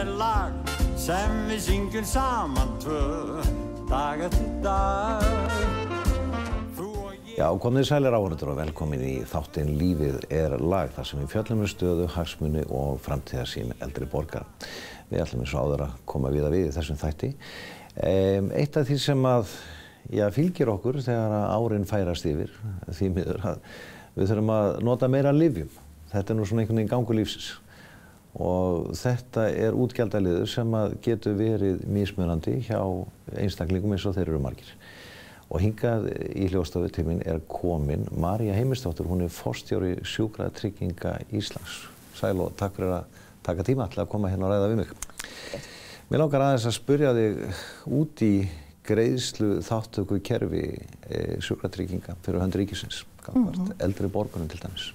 lag sem við syngjum saman tvö dag eftir dag. Já, komið sælir áhorfendur og velkomin í þáttinn Lífið lag þar sem við fjöllum stöðu, hagsmuni og framtíðarsýn eldri borgara. Við ætlum eins og áður að koma við í þessum þætti. Eitt af því sem fylgir okkur þegar árin færast yfir, því miður að við þurfum að nota meira lyfjum. Þetta nú svona einhvern veginn gangur lífsins. Og þetta útgjaldaliður sem getur verið mismunandi hjá einstaklingum eins og þeir eru margir. Og hingað í hljóðstofu til mín komin María Heimisdóttir, hún forstjóri Sjúkratrygginga Íslands. Sæl og takk fyrir að taka tíma til að koma hérna og ræða við mig. Mér langar aðeins að spyrja þig út í greiðslu þátttöku kerfi Sjúkratrygginga fyrir hönd ríkisins, gagnvart eldri borgurum til dæmis.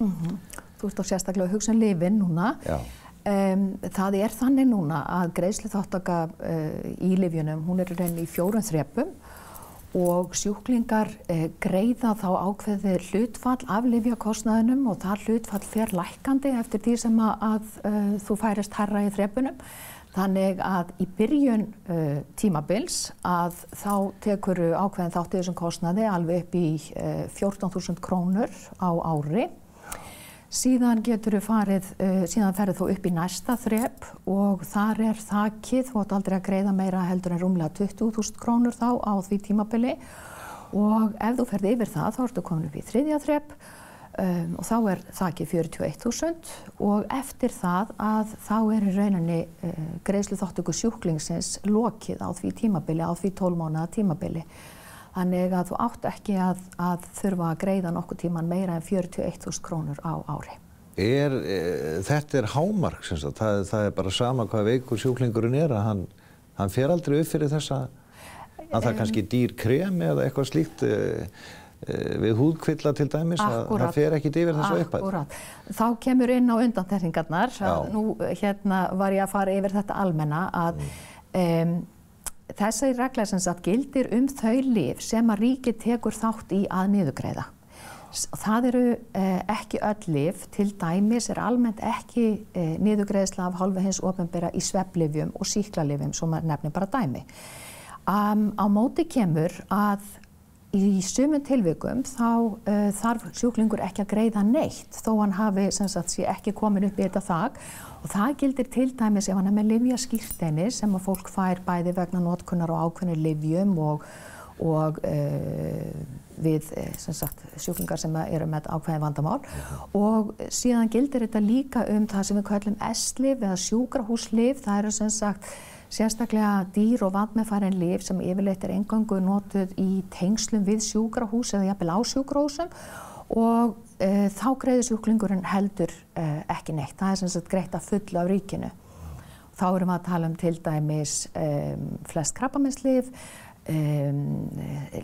Þú ert á sérstaklega að hugsa lyfin núna. Já. Það þannig núna að greiðsluþátttaka í lyfjunum, hún í rauninni í 4 þrepum og sjúklingar greiða þá ákveðið hlutfall af lyfjakostnaðinum og það hlutfall fer lækkandi eftir því sem að þú færist hærra í þrepunum. Þannig að í byrjun tímabils að þá tekur ákveðin þátt í þessum kostnaði alveg upp í 14.000 krónur á ári. Síðan síðan ferðu þú upp í næsta þrep og þar þakið, þú átt aldrei að greiða meira heldur en rúmlega 20.000 krónur þá á því tímabili og ef þú ferð yfir það þá ertu komin upp í 3. þrep og þá þakið 41.000 og eftir það að þá í rauninni greiðsluþátttöku sjúklingsins lokið á því tímabili, á því 12 mánaða tímabili. Þannig að þú átt ekki að þurfa að greiða nokkuð tíman meira en 41.000 krónur á ári. Þetta hámark, sem sagt, það bara sama hvað veikur sjúklingurinn að hann fer aldrei upp fyrir þessa, að það kannski dýr krem eða eitthvað slíkt við húðkvilla til dæmis, að það fer ekki yfir þessu upphæð. Akkúrat. Þá kemur inn á undantekningarnar, nú var ég að fara yfir þetta almenna að þessi regla sem sagt gildir þau lyf sem að ríkið tekur þátt í að niðurgreiða. Það eru ekki öll lyf, til dæmis almennt ekki niðurgreiðsla af hálfu hins opinbera í svefnlyfjum og sýklalyfjum, sem maður nefnir bara dæmi. Á móti kemur að í sumum tilvikum þá þarf sjúklingur ekki að greiða neitt þó hann hafi sem sagt sé ekki komin upp í þetta þak og það gildir til dæmis ef hann með lyfjaskírteini sem að fólk fær bæði vegna notkunar og ákveðnum lyfjum og við sem sagt sjúklingar sem eru með ákveðin vandamál og síðan gildir þetta líka það sem við kallum S-lyf eða sjúkrahúslyf, það eru sem sagt sérstaklega dýr og vandmeðfarin lyf sem yfirleitt eingöngu notuð í tengslum við sjúkrahús eða jafnvel á sjúkrahúsum og þá greiðir sjúklingurinn heldur ekki neitt. Það sem sagt greitt að fullu af ríkinu. Þá erum við að tala til dæmis flest krabbameinslyf,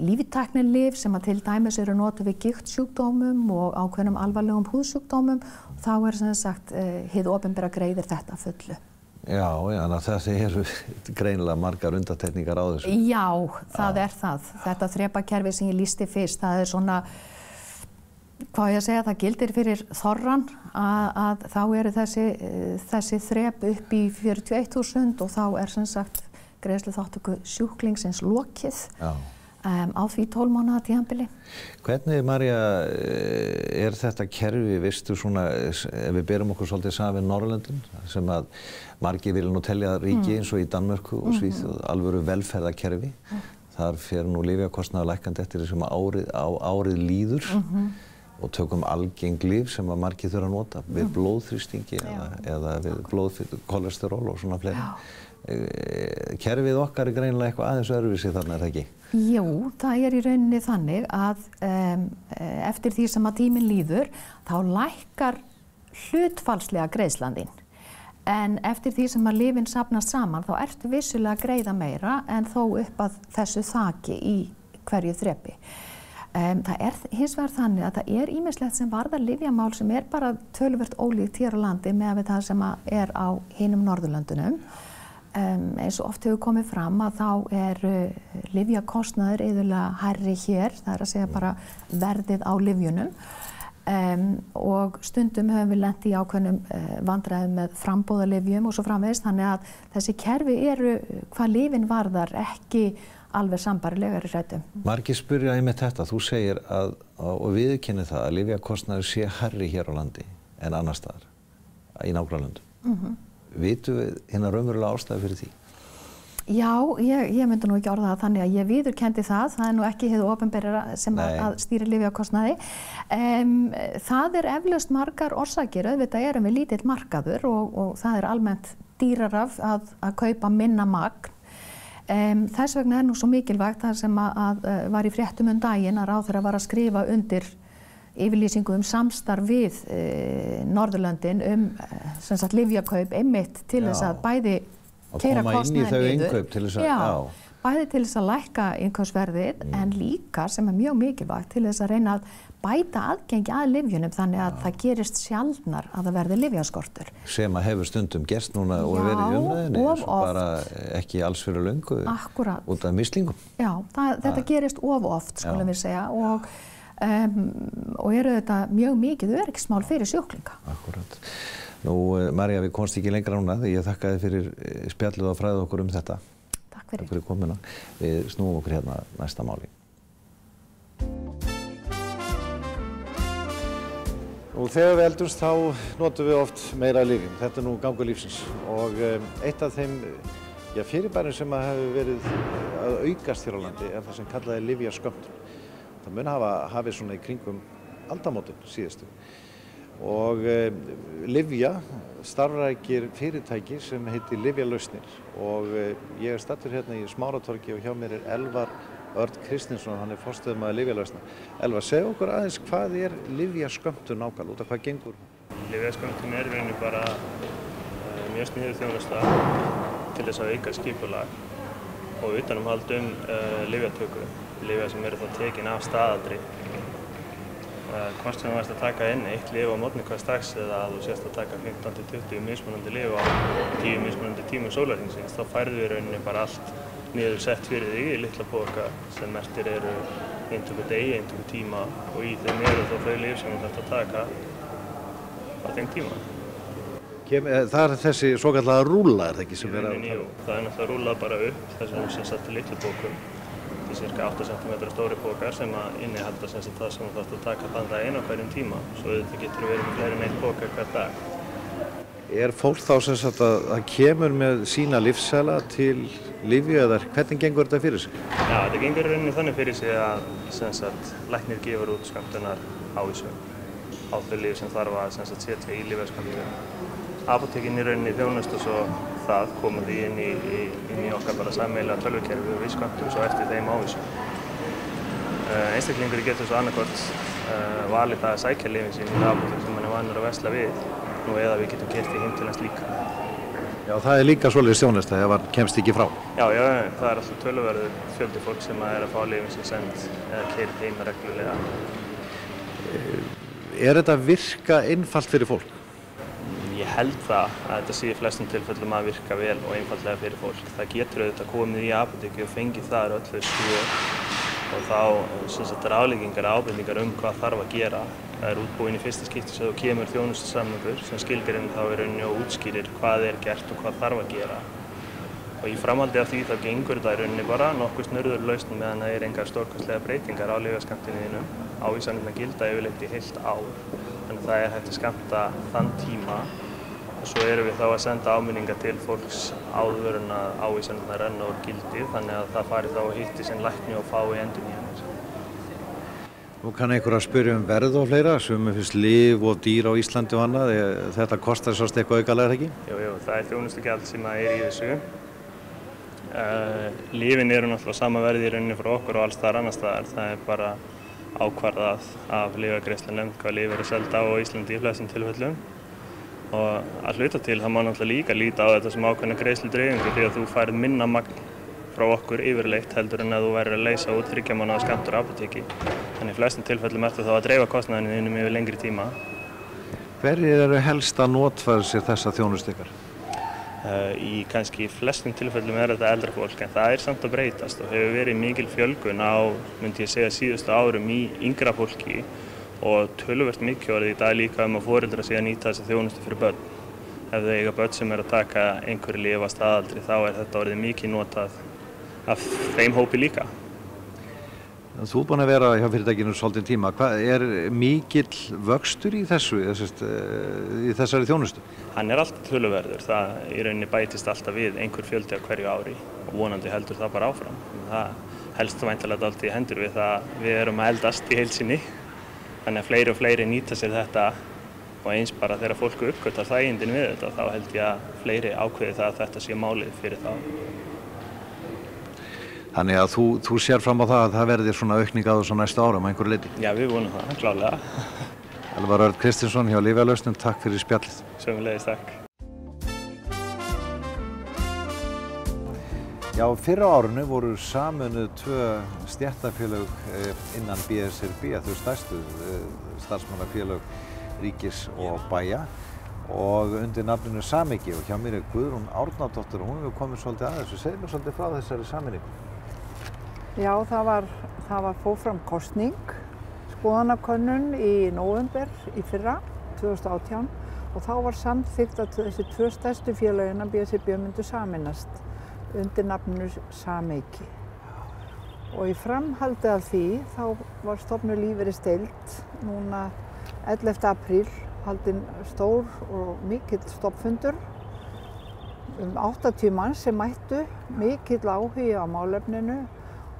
líftæknilyf sem að til dæmis eru notuð við gigtsjúkdómum og ákveðnum alvarlegum húðsjúkdómum. Þá sem sagt hið opinbera greiðir þetta að fullu. Já, þannig að þessi eru greinilega margar undantekningar á þessu. Já, það það. Þetta þrepakerfi sem ég lýsti fyrst, það svona, hvað ég að segja, það gildir fyrir þorrann að þá eru þessi þrep upp í 41.000 og þá sem sagt greiðsluþátttöku sjúklingsins lokið. Já. Á því 12 mánaða tímabili. Hvernig, María, þetta kerfi, veistu svona, ef við berum okkur svolítið saman við Norðurlöndin, sem að margir vilja nú telja ríki eins og í Danmörku og Svíþjóð, alvöru velferðarkerfi. Þar fer nú lyfjakostnaður lækkandi eftir þessum árið líður og tökum algeng lyf sem að margir þurfa að nota við blóðþrýstingi eða við blóðkolesterol og svona fleiri. Kerfið okkar greinilega eitthvað aðeins öðruvísi þarna, það ekki? Jú, það í rauninni þannig að eftir því sem að tíminn líður þá lækkar hlutfallslega greiðslan þín. En eftir því sem að lyfin safnast saman þá ertu vissulega að greiða meira en þó upp að þessu þaki í hverju þrepi. Það hins vegar þannig að það ýmislegt sem varðar lyfjamál sem bara töluvert ólíkt hér á landi með það sem á hinum Norðurlöndunum. Eins og oft hefur komið fram að þá lyfjakostnaður iðulega hærri hér, það að segja bara verðið á lyfjunum. og stundum höfum við lent í ákveðnum vandræðum með frambúðalyfjum og svo framvegis, þannig að þessi kerfi eru hvað lyfin varðar ekki alveg sambærilegar í hrættum. Margir spyrja einmitt þetta, þú segir og viðurkennir það að lyfjakostnaður sé hærri hér á landi en annars staðar í nágrannalöndum. Vitum við hérna raunverulega ástæðu fyrir því? Já, ég myndi nú ekki orða það þannig að ég viðurkenndi það er nú ekki hið opinbera sem að stýra lyfjakostnaði. Það eflaust margar orsakir, auðvitað erum við lítill markaður og það almennt dýrara að kaupa minna magn. Þess vegna nú svo mikilvægt það sem að var í fréttum daginn að ráðherra var að skrifa undir yfirlýsingu samstarf við Norðurlöndin sem sagt lyfjakaup einmitt til þess að bæði keyra kostnaðinn niður, bæði til þess að lækka innkaupsverðið en líka sem mjög mikilvægt til þess að reyna að bæta aðgengi að lyfjunum þannig að það gerist sjaldnar að það verði lyfjaskortur. Sem að hefur stundum gerst núna og verið í umræðinni, bara ekki alls fyrir löngu út af mislingum. Já, þetta gerist of oft, skulum við segja, og eru þetta mjög mikið öryggismál fyrir sjúklinga. Akkúrat. Nú, María, við komst ekki lengra núna því ég þakka þið fyrir spjallið og fræðið okkur þetta. Takk fyrir. Takk fyrir komuna. Við snúum okkur hérna næsta máli. Og þegar við eldumst þá notum við oft meira lyfjum. Þetta nú gangur lífsins og eitt af þeim fyrirbærum sem hefur verið að aukast hér á landi það sem kallað lyfjaskömmtun. Það mun hafa hafið svona í kringum aldamótin síðustu. Og Lyfja starfrækir fyrirtæki sem heitir Lyfjalausnir og ég staddur hérna í Smáratorgi og hjá mér Elvar Örn Kristinsson, hann forstöðumaður Lyfjalausna. Elvar, segðu okkur aðeins hvað lyfjaskömmtun nákvæmlega, út af hvað gengur? Lyfjaskömmtun í rauninni bara mjög sniðug þjónusta til þess að auka skipulag og utanumhald lyfjatöku, lyfja sem eru þá tekin af staðaldri. Hvort sem þú varst að taka inn eitt lyf á morgni hvers dags eða að þú sést að taka 15-20 mismunandi lyf á 10 mismunandi tímum sólarhringsins, þá færðu í rauninni bara allt niður sett fyrir þig í litla poka sem merktir eru eintöku degi, eintöku tíma og í þeim eru þá þau lyf sem þú þarft að taka á þeim tíma. Það þessi svokallaða rúlla, það ekki sem það náttúrulega rúllað bara upp þessum sem satt í litlu pokum. Þetta cirka 8 cm stóri pokar sem innihalda það sem þú þarft að taka þann daginn á hverjum tíma. Svo þetta getur verið með fleiri en einn poka hver dag. Fólk þá sem sagt að kemur með sína lyfseðla til lyfju eða hvernig gengur þetta fyrir sig? Já, þetta gengur í rauninni þannig fyrir sig að sem sagt læknir gefur út skömmtunar ávísun á þau lyf sem þarf að sem sagt setja í lyfjaskömmtun. Apótekin í rauninni þjónusta svo það komum því inn í okkar bara sameiginlega tölvukerfi og við skömmtum svo eftir þeim ávísun. Einstaklingur getur svo annarkvort valið það að sækja lyfin sín í apótek sem hann vanur að versla við og eða við getum keyrt í heim til hans líka. Já, það líka svoleiðis þjónusta ef hann kemst ekki frá. Já, það alltaf töluverður fjöldi fólk sem að fá lyfin sín send eða keyrt heim reglulega. Þetta virka einfalt fyrir fólk? Ég held það að þetta sé í flestum tilfellum að virka vel og einfallega fyrir fólk. Það getur auðvitað komið í apóteki og fengið þar öllu svör og þá ráðleggingar og ábendingar hvað þarf að gera. Það útbúin í fyrsta skipti sem þú kemur þjónustusamningur sem skilgreinir þá í rauninni og útskýrir hvað gert og hvað þarf að gera. Og í framhaldi af því þá gengur þetta í rauninni bara nokkuð snurður lausn meðan það engar stórkostlega breytingar á lyfjaskammtinu þínum. Ávísanirnar gilda yfirleitt í heilt ár. Þannig að það hægt að skammta þann tíma. Og svo erum við þá að senda áminningar til fólks áður en að ávísanirnar renna úr gildi þannig að það fari þá að hitti sinn lækni og fái endurnýjanir. Nú kann einhver að spyrja verð og fleira, sumum finnst lyf og dýr á Íslandi og annað. Þetta kostar svo eitthvað aukalega ekki? Jú, það þjónustugjald sem í þessu. Lyfin eru náttúrulega sama verði í rauninni frá okkur og alls staðar annars staðar. Það bara ákvarðað af lyfjagreiðslunefnd hvað lyf eru seld á Íslandi í flestum tilfellum. Og að hluta til það má náttúrulega líka líta á þetta sem ákveðna greiðsludreifingu því að þú færð minna magn frá okkur yfirleitt heldur en að þú værir að leysa út 3 mánaða skammtur á apóteki. Þannig í flestum tilfellum ertu þá að dreifa kostnaðinum þínum yfir lengri tíma. Hverjir eru helst að notfæra sér þessa þjónustu ykkar? Í kannski flestum tilfellum þetta eldra fólk en það samt að breytast og hefur verið mikil fjölgun á, myndi ég segja, síðustu árum í yngra fólki. og töluvert mikið orðið í dag líka að foreldrar sé að nýta þessa þjónustu fyrir börn. Ef þau eiga börn sem að taka einhverju lyf að staðaldri þá þetta orðið mikið notað af þeim hópi líka. Þú búin að vera hjá fyrirtækinu svolítinn tíma. Er mikill vöxtur í í þessari þjónustu? Hann alltaf töluverður. Það í rauninni bætist alltaf við einhver fjöldi á hverju ári og vonandi heldur það bara áfram. Það helst væntanlega dálítið í hendur við það við erum að eldast í heild sinni. Þannig að fleiri og fleiri nýta sér þetta og eins bara þegar fólk uppgötar þægindin við þetta þá held ég að fleiri ákveði það að þetta sé málið fyrir þá. Þannig að þú sér fram á það að það verði svona aukning á þessu næstu árum að einhverju leyti? Já, við vonum það, klárlega. Elvar Örn Kristinsson hjá Lyfjalausnum, takk fyrir spjallið. Sömuleiðis, takk. Já, fyrr á árinu voru sameinuð 2 stéttarfélög innan BSRB, þau stærstu starfsmannafélög ríkis og bæja og undir nafninu Samiki og hjá mér Guðrún Árnadóttir og hún hefur komið svolítið að þessu. Segðu mér svolítið frá þessari sameiningu. Já, það fór fram kosning, skoðanakönnun í nóvember í fyrra, 2018 og þá var samþykkt að þessi 2 stærstu félögin að BSRB myndu sameinast undir nafninu Samiki. Og í framhaldi af því þá var stofnuð lífeyrisdeild núna 11. apríl haldinn stór og mikill stofnfundur 80 manns sem mættu, mikill áhugi á málefninu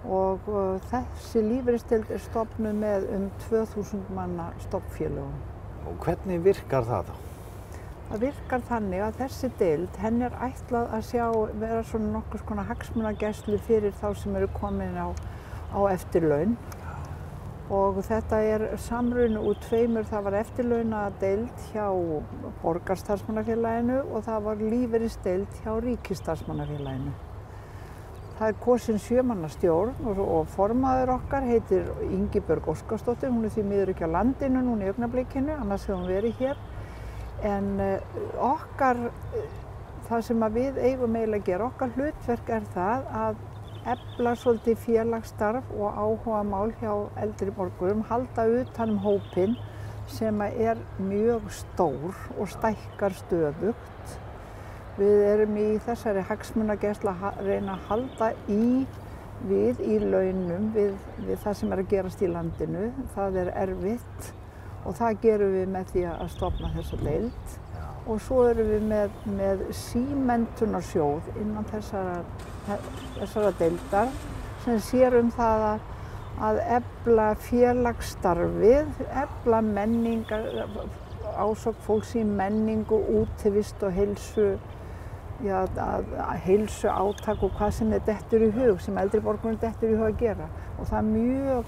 og þessi lífeyrisdeild stofnuð með 2000 manna stofnfélögum. Og hvernig virkar það þá? Það virkar þannig að þessi deild, henni ætlað að vera svona nokkurs konar hagsmunagæslu fyrir þá sem eru komin á eftirlaun. Og þetta samruni úr 2, það var eftirlaunadeild hjá Borgarstarfsmannafélaginu og það var lífeyrisdeild hjá Ríkisstarfsmannafélaginu. Það kosin 7 manna stjórn og formaður okkar heitir Ingibjörg Óskarsdóttir, hún því miður ekki á landinu núna í augnablikinu, annars hefur hún verið hér. En það sem við eigum eiginlega að gera, okkar hlutverk það að efla svolítið félagsstarf og áhugamál hjá eldri borgurum, halda utan hópinn sem mjög stór og stækkar stöðugt. Við erum í þessari hagsmunagæslu að reyna að halda við í launum við það sem að gerast í landinu. Það erfitt og það gerum við með því að stofna þessa deild. Og svo erum við með símenntunarsjóð innan þessara deildar sem sér það að efla félagsstarfið, efla menningar, ásókn fólks í menningu, útivist og heilsu, heilsuátak og hvað sem dettur í hug, sem eldri borgurum dettur í hug að gera. Og það mjög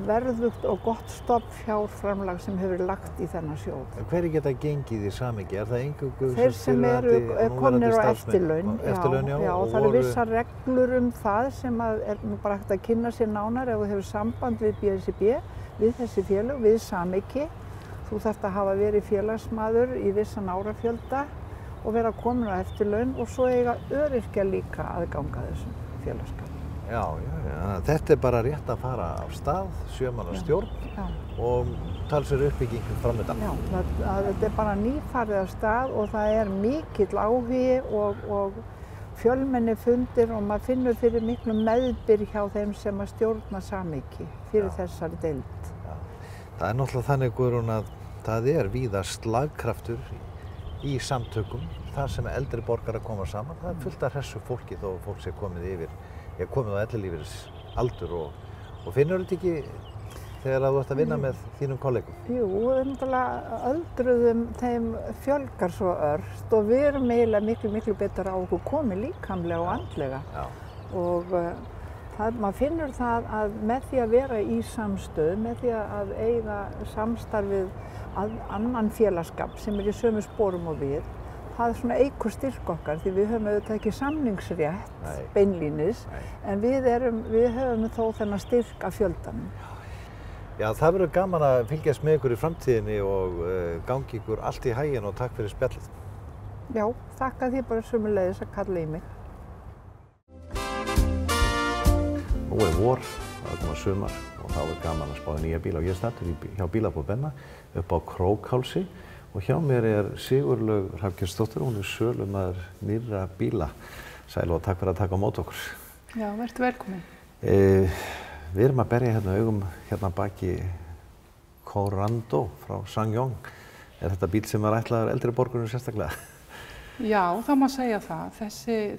verðugt og gott stofnfjárframlag sem hefur lagt í þennan sjóð. Hverju geta gengið í Samiki? Það eingöngu þeir sem eru komnir á eftirlaun? Já, það eru vissar reglur það sem nú bara hægt að kynna sér nánar ef þú hefur samband við BSRB, við þessi félög, við Samiki. Þú þarft að hafa verið félagsmaður í vissan árafjölda og vera komin á eftirlaun og svo eiga öryrkjar líka aðganga þessum félagsskap. Já, þetta bara rétt að fara af stað, 7 manna stjórn og talsverð uppbygging framöndan. Já, þetta bara nýfarið af stað og það mikill áhugi og fjölmenni fundir og maður finnur fyrir miklu meðbyr hjá þeim sem að stjórna Samiki fyrir þessari deild. Það náttúrulega þannig, Guðrún, að það víða slagkraftur í samtökum þar sem eldri borgarar koma saman. Það fullt af hressu fólki þó fólk sé komið komið á ellilífeyrisaldur og finnur þetta ekki þegar þú ert að vinna með þínum kollegum? Jú, náttúrulega öldruðum þeim fjölgar svo ört og við erum eiginlega miklu betur á okkur komið líkamlega og andlega. Og maður finnur það að með því að vera í samstöðu, með því að eiga samstarfið annan félagskap sem í sömu sporum og við, það svona eykur styrk okkar því við höfum auðvitað ekki samningsrétt beinlínis en við höfum þó þennan styrk af fjöldanum. Já, það verður gaman að fylgjast með ykkur í framtíðinni og gangi ykkur allt í haginn og takk fyrir spjallið. Já, þakka því bara sömuleiðis að kalla í mig. Nú vor, það koma sumar og þá gaman að spá í nýja bíla og ég stattur hjá Bílabúð Benna upp á Krókhálsi og hjá mér Sigurlaug Hrafnkelsdóttir, hún sölumaður nýrra bíla. Sæl og takk fyrir að taka á móti okkur. Já, vertu velkomin. Við erum að berja augum baki Corando frá SsangYong. Þetta bíl sem ætlaður eldri borgurum sérstaklega? Já, það má segja það.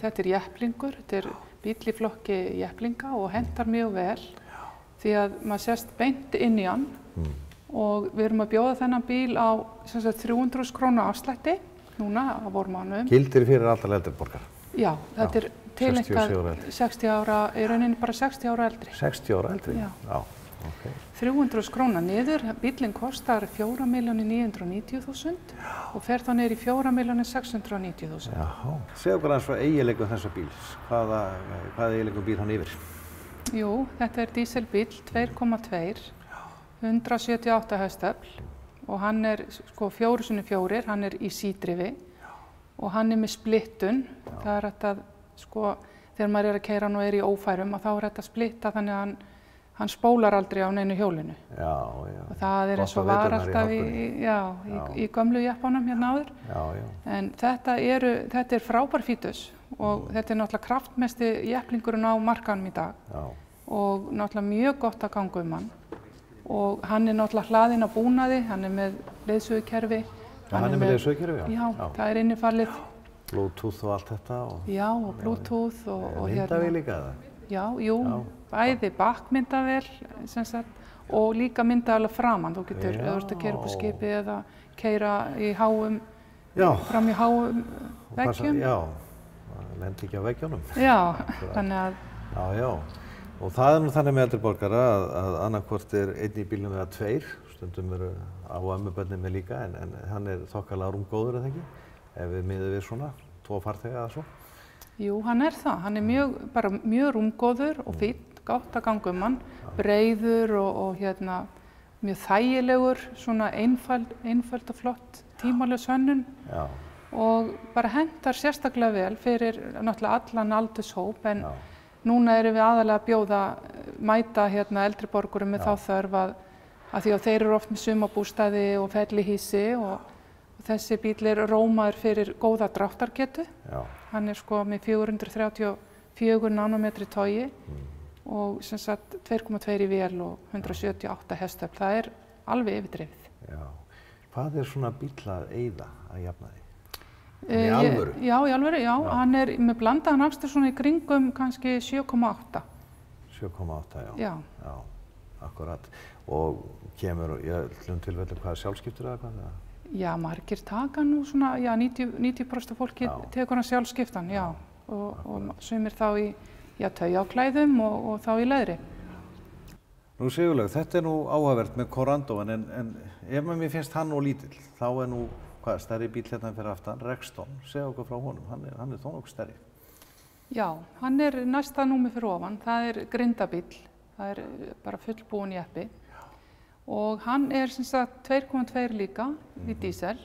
Þetta jepplingur, þetta bíll í flokki jepplinga og hentar mjög vel því að maður sést beint inn í hann og við erum að bjóða þennan bíl á 300.000 króna afslætti núna á vormánuðum. Gildir fyrir allra eldri borgara? Já, þetta tileinkað 60 ára, í rauninni bara 60 ára eldri. 60 ára eldri? Já. Ok. 300.000 króna niður, bíllinn kostar 4.990.000 og fer þá niður í 4.690.000. Jáhá. Segðu okkur aðeins frá eiginleikum þessa bíls. Hvaða eiginleikum býr hann yfir? Jú, þetta díselbíll 2.2, 178 hestöfl og hann 4x4, hann í sídrifi og hann með splittun. Það hægt að, þegar maður að keyra hann og í ófærum, þá hægt að splitta þannig að hann spólar aldrei á neinu hjólinu. Já. Og það eins og var alltaf í gömlu jeppanum hérna áður. Já. En þetta frábær fítus og þetta náttúrulega kraftmesti jepplingurinn á markaðnum í dag. Já. Og náttúrulega mjög gott að ganga hann. Og hann náttúrulega hlaðinn á búnaði, hann með leiðsögukerfi. Hann með leiðsögukerfi, já. Já, það innifallið. Bluetooth og allt þetta? Já, og Bluetooth og myndavél líka það? Já, bæði bakmyndavél og líka myndavél framan. Þú getur að keyra upp á skipi eða keyra fram í háum veggjum. Já, lendi ekki á veggjunum. Já, þannig að... Já. Og það nú þannig með eldri borgara að annarkvort einn í bílnum eða tveir, stundum á ömmubörnin með líka, en hann þokkalega rúmgóður eða ekki, ef við miðum við svona, 2 farþega eða svo. Jú, hann það. Hann mjög rúmgóður og fínn, gátt að ganga hann, breiður og mjög þægilegur, svona einföld og flott tímaljós hönnun. Já. Og bara hentar sérstaklega vel fyrir náttúrulega allan aldurshóp, en núna erum við aðalega að mæta eldri borgurum með þá þörf að því að þeir eru oft með sumarbústaði og fellihýsi og þessi bíll rómaður fyrir góða dráttargetu. Já. Hann með 434 nanometri togi og 2.2 í vél og 178 hestöfl. Það alveg yfirdrifið. Já. Hvað svona bíll að eyða að jafnaði? Í alvöru? Já, í alvöru, já. Hann með blandaðan akstur svona í kringum kannski 7,8. 7,8, já. Já, akkurat. Og kemur í öllum tilfellum hvað sjálfskiptur eða hvað? Já, margir taka nú svona, 90% fólki tekur hann sjálfskiptan, já. Og sumir þá í taujáklæðum og þá í leðri. Nú Sigurlaug, þetta nú áhugavert með Corando, en ef mér finnst hann lítill, þá nú stærri bíl fyrir aftan, Rexton, segja okkur frá honum, hann þó nokkuð stærri. Já, hann næsta númer fyrir ofan, það grindabíll, það bara fullbúinn jeppi. Og hann 2.2 líka í dísel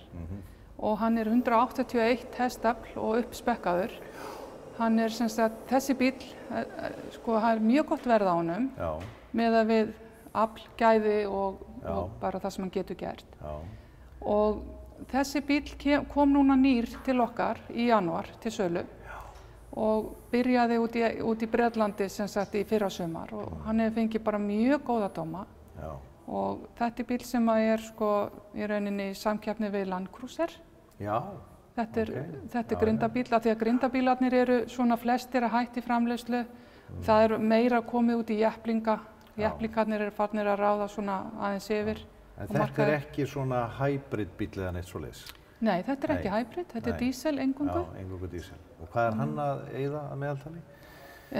og hann 181 hestafl og uppspekkaður. Hann þessi bíll, það mjög gott verð á honum með að við afl, gæði og bara það sem hann getur gert. Já. Og þessi bíll kom núna nýr til okkar í janúar til sölu og byrjaði út í Bretlandi í fyrrasumar og hann hefur fengið bara mjög góða dóma. Já. Og þetta bíll sem í rauninni samkeppni við Land Cruiser. Já. Þetta grindabíll, af því að grindabílarnir eru svona flestir að hætta í framleiðslu. Það meira komið út í jepplinga. Jepplingarnir farnir að ráða svona aðeins yfir. En þetta ekki svona hybrid bíll eða neitt svoleiðis? Nei, þetta ekki hybrid, þetta dísel eingöngu. Já, eingöngu dísel. Og hvað hann að eyða að meðaltali?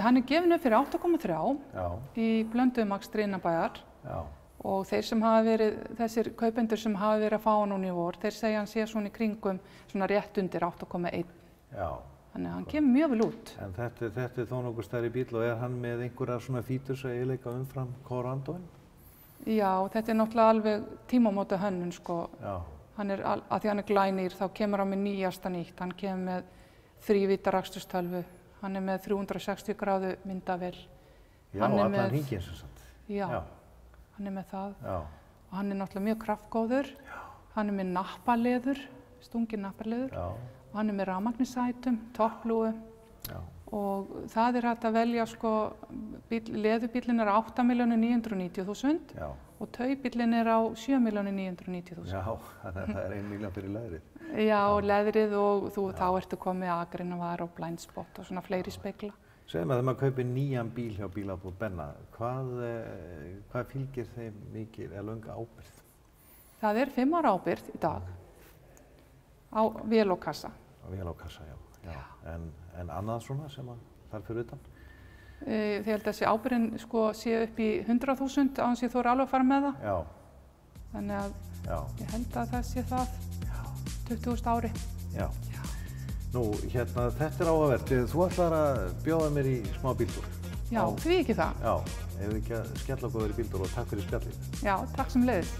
Hann gefinn upp fyrir 8,3 í blönduðum akstri innan bæjar. Já. Og þeir sem hafa verið, þessir kaupendur sem hafa verið að fá hann núna í vor, þeir segja hann sé svona í kringum svona rétt undir 8,1. Já. Þannig að hann kemur mjög vel út. En þetta þó nokkuð stærri bíll og hann með einhverja svona fítus að eiginleika umfram Corandoinn? Já, þetta náttúrulega alveg tímamóta hönnun Já. Hann að því hann glænýr, þá kemur hann með nýjasta nýtt. Hann kemur með 3-víta rakstustölvu. Hann með 360 gráðu myndavél. Já, allan hringinn sem sagt. Já. hann er með það. Já. Og hann er náttúrulega mjög kraftgóður. Já. Hann er með nappaleður, stungin nappaleður. Já. Og hann er með rafmagnsætum, topplúu. Já. Og það er hægt að velja sko, leðubíllinn er á 8.990.000 og taubíllinn er á 7.990.000. Já, þannig að það er 1 milljón fyrir leðrið. Já, leðrið og þá ertu komið agrinavar og blindspot og svona fleiri spegla. Segðu maður, þegar maður kaupir nýjan bíl hjá Bílabúð Benna, hvað fylgir þeim mikið eða löng ábyrgð? Það er 5 ára ábyrgð í dag á vél og kassa. Á vél og kassa, já. En annað svona sem þarf fyrir utan? Ég held að þessi ábyrgðin sko, sé upp í 100.000 á þess að ég þóra alveg að fara með það. Já. Þannig að ég held að það sé það 20.000 ári. Já. Nú, hérna, þetta er áhugavert. Þú ætlar að bjóða mér í smá bíltúr. Já, því ekki það. Já, ef við ekki að skella okkur í bíltúr og takk fyrir spjallið. Já, takk sem leiðis.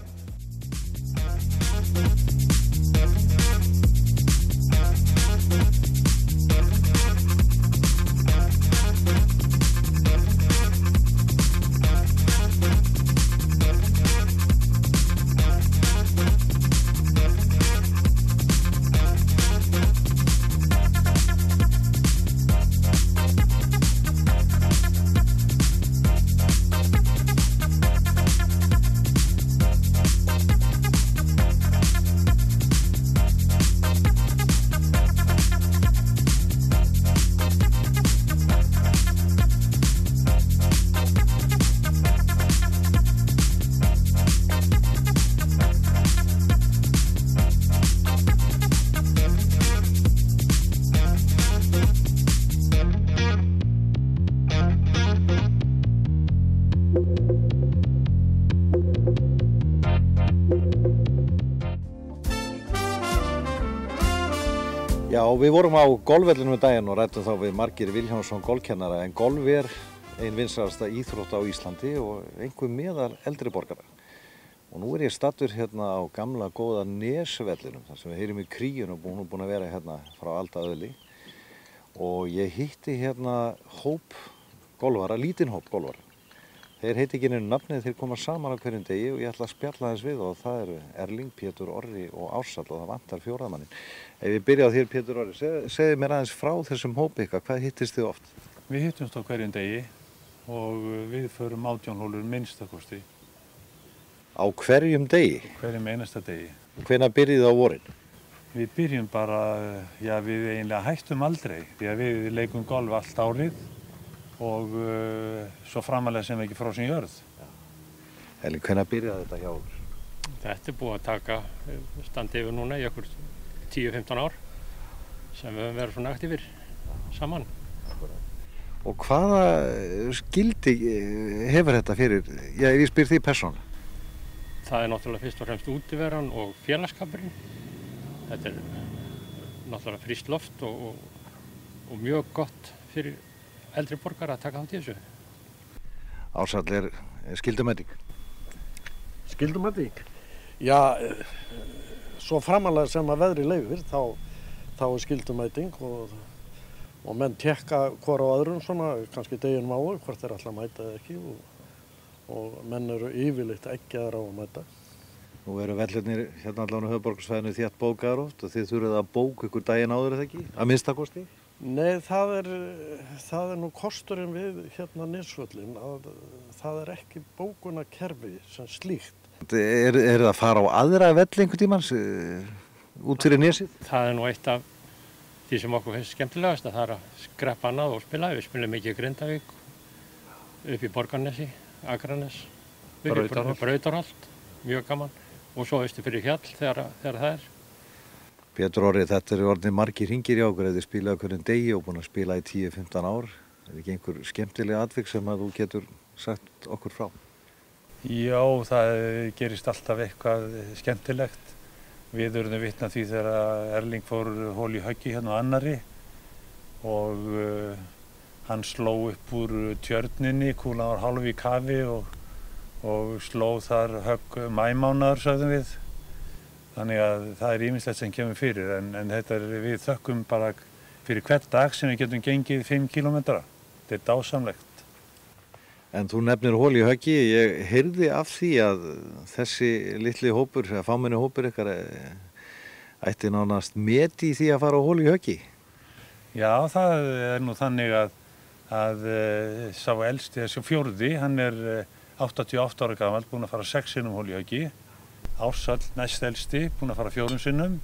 Já, við vorum á golfvellinum daginn og ræddum þá við Margeir Vilhjálmsson golfkennara, en golf er ein vinsælasta íþrótt á Íslandi og einhver meðal eldri borgara. Og nú er ég staddur hérna á gamla góða Nesvellinum, þar sem við heyrum í Kríun og búin að vera hérna frá aldaöðli. Og ég hitti hérna hóp golfara, lítinn hóp golfara. Þeir heiti ekki einu nafnið, þeir koma saman á hverjum degi og ég ætla að spjalla aðeins við og það eru Erling, Pétur, Orri og Ársæll og það vantar 4. manninn. Ef ég byrja á þér, Pétur, Orri, segðu mér aðeins frá þessum hópi ykkar, hvað hittist þið oft? Við hittumst á hverjum degi og við förum 18 hólur minnstakosti. Á hverjum degi? Hverjum einasta degi. Hvenær byrjið þið á vorin? Við byrjum bara, já við eiginlega hættum aldrei því að við leikum golf allt árið og svo framalega sem ekki frá sin jörð. Erling, hvenær byrjaði þetta hjá okkur? Þetta er búið að taka standi yfir núna í okkur 10-15 ár sem við höfum verið svona aktífir saman. Og hvaða skildi hefur þetta fyrir, já ef ég spyr því persónulega? Það er náttúrulega fyrst og fremst útiveran og félagskapurinn. Þetta er náttúrulega frískt loft og mjög gott fyrir eldri borgara að taka þátt í þessu. Ársæll, er skildumæting? Skildumæting? Já, svo framalega sem að veðri leyfir þá er skildumæting og menn tekka hvor á öðrum svona, kannski deginum áður, hvort þeir ætla að mæta eða ekki og menn eru yfirleitt eggjaðir á að mæta. Nú eru vellirnir hérna allan á höfuðborgarsvæðinu þétt bókaðar oft og þið þurfið að bóka ykkur daginn áður eða ekki? Að minnsta kosti? Nei, það er nú kosturinn við hérna Nesvöllin að það er ekki bókunarkerfi sem slíkt. Er það að fara á aðra velli einhvern tímans út fyrir Nesið? Það er nú eitt af því sem okkur finnst skemmtilegast að það er að skreppa annað og spila. Við spilum mikið í Grindavík, upp í Borgarnesi, Akranes, Brautarholt, mjög gaman og svo austur fyrir Hjall þegar það er. Pétur Orri, þetta eru orðnir margir hringir í okkur ef þið spilaðu hverjum degi og búin að spila í 10-15 ár. Er ekki einhver skemmtileg atvik sem að þú getur sagt okkur frá? Já, það gerist alltaf eitthvað skemmtilegt. Við urðum vitni af því þegar Erling fór hol í höggi hérna á annarri og hann sló upp úr tjörninni, kúlan var hálf í kafi og sló þar högg maímánaðar, sagðum við. Þannig að það er ýmislegt sem kemur fyrir en þetta við þökkum bara fyrir hvern dag sem við getum gengið 5 kílómetra. Þetta er dásamlegt. En þú nefnir hol í höggi, ég heyrði af því að þessi litli hópur, fámenni hópur ykkar ætti nánast meti í því að fara á hol í höggi. Já, það nú þannig að sá elsti, þessi fjórði, hann 88 ára gamall, búinn að fara 6 sinnum hol í höggi. Ársæll, næst elsti, búinn að fara 4 sinnum.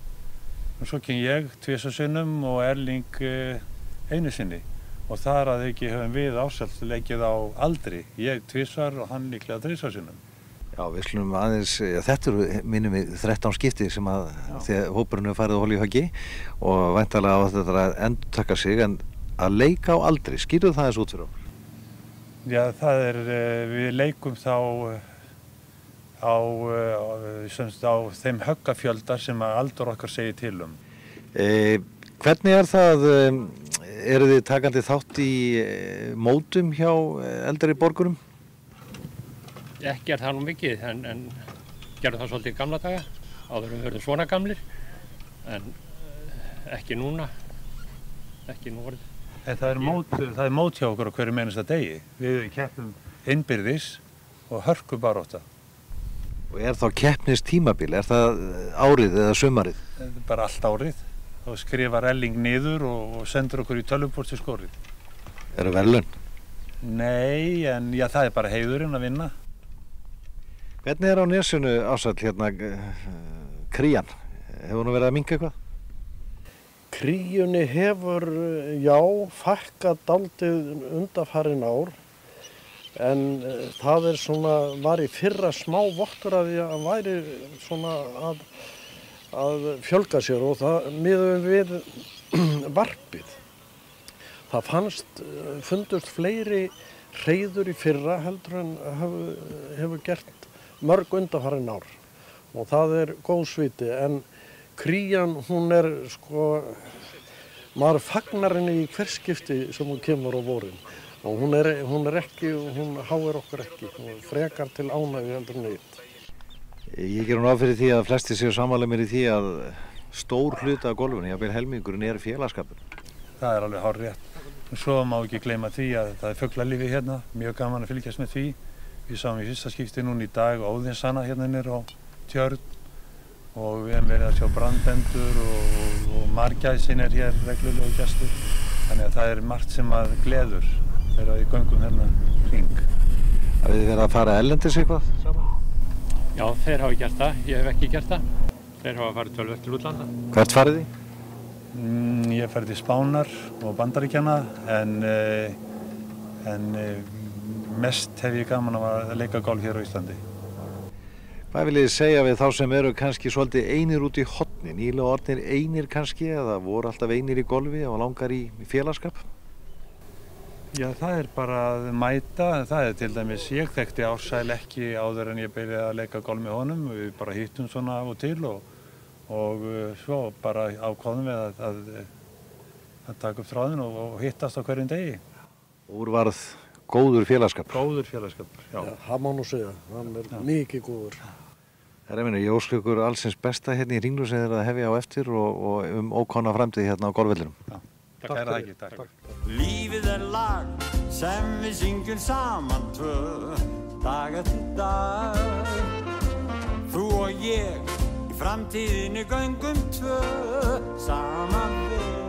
Og svo kem ég 2 sinnum og Erling 1 sinni. Og þar að ekki höfum við Ársæll leikið á aldri. Ég 2 og hann líklega 3 sinnum. Já, við slumum aðeins, þetta minnum við 13 skipti sem að þegar hópurinn hefur farið á hol í höggi og væntanlega á þetta að endurtaka sig, en að leika á aldri, skýrðu það þessu út fyrir okkur? Já, það við leikum þá á þeim höggafjölda sem að aldur okkar segir til um. Hvernig það, eru þið takandi þátt í mótum hjá eldri borgurum? Ekki það nú mikið, en gerðum það svolítið í gamla daga, áður við verðum svona gamlir, en ekki núna, ekki nú orðið. En það mót hjá okkur á hverju einasta degi. Við keppum innbyrðis og hörkubarátta. Og þá keppnistímabil, það árið eða sumarið? Bara allt árið. Þá skrifar Erling niður og sendur okkur í tölvupóst til skórið. Það verðlaun? Nei, en já, það bara heiðurinn að vinna. Hvernig á Nesinu, Ársæll, hérna, krían? Hefur nú verið að minnka eitthvað? Kríunni hefur, já, fækkað dálítið undanfarin ár, en það var í fyrra smá vottur að því að væri svona að fjölga sér, og það miðum við varpið. Það fundust fleiri hreiður í fyrra heldur en hefur gert mörg undanfarin ár, og það góð sviti, en krían, hún maður fagnar henni í hvert skipti sem hún kemur á vorin, og hún háir okkur ekki, hún frekar til ánægju heldur en neitt. Ég ger ráð fyrir því að flestir séu sammála mér í því að stór hluti af golfinu, jafnvel helmingurinn félagsskapur. Það alveg hárrétt. Og svo má ekki gleyma því að það fuglalífi hérna, mjög gaman að fylgjast með því. Við sáum í fyrsta skipti núna í dag óðinsanna hérna niður á Tjörn, og við hefum verið að sjá brandendur og margæsin hér reglulega gestur. Þannig að það margt sem að gleður þegar við göngum hérna hring. Hafið þið verið að fara erlendis eitthvað saman? Já, þeir hafa gert það, ég hef ekki gert það. Þeir hafa farið töluvert til útlanda. Hvert farið þið? Ég farið til Spánar og Bandaríkjanna, en mest hef ég gaman að leika golf hér á Íslandi. Hvað viljið þið segja við þá sem eru kannski svolítið einir út í horni, nýlega orðnir einir kannski, eða voru alltaf einir í golfi og langar í félagsskap? Já, það bara að mæta. Það til dæmis, ég þekkti Ársæl ekki áður en ég byrjaði að leika golf með honum. Við bara hittum svona af og til og svo bara ákváðum við að taka upp þráðinn og hittast á hverjum degi. Úr varð góður félagsskap? Góður félagsskap, já. Það má nú segja, hann mikið góður. Ég óska ykkur allsins besta hérna í hringnum sem þið að hefja á eftir og ókomna framtíð hérna á golfvellinum. Takk fyrir það ekki, takk. Lífið lag sem við syngjum saman tvö, dag eftir dag. Þú og ég í framtíðinni göngum tvö, saman við.